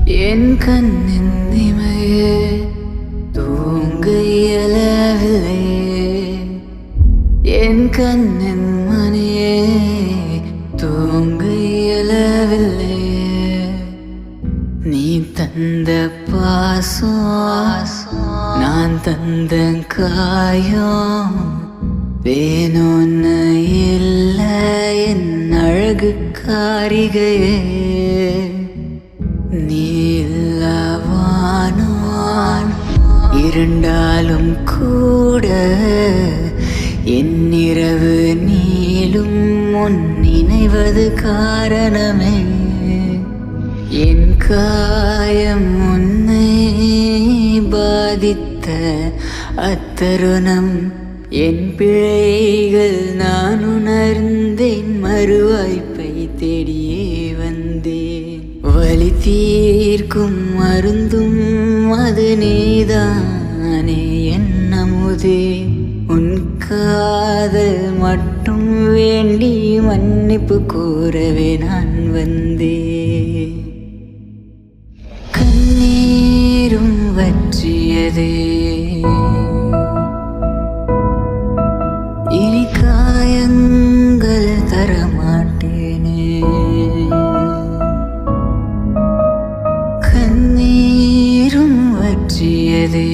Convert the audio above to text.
என் கண்ணின் இமையே தூங்க இயலவில்லையே, என் கண்ணின் மணியே தூங்க இயலவில்லையே. நீ தந்த பாசம் நான் தந்த காயம் வேணும்னு இல்லை என் அழகு காரிகையே. நீ இல்லவானான் இருந்தாலும் கூட என் இரவு நீளும் உன் நினைவது காரணமே. என் காயம் உன்னை பாதித்த அத்தருணம் என் பிழைகள் நான் உணர்ந்தேன், மறுவாய்ப்பை தேடியே வந்தேன். வலி தீர்க்கும் மருந்தும் அது நீதானே என் அமுதே. உன் காதல் மட்டும் வேண்டி மன்னிப்பு கூறவே நான் வந்தேன். கண்ணீரும் வற்றியதே, இனி காயங்கள் தரமாட்டேனே. கண்ணீரும் வற்றியதே,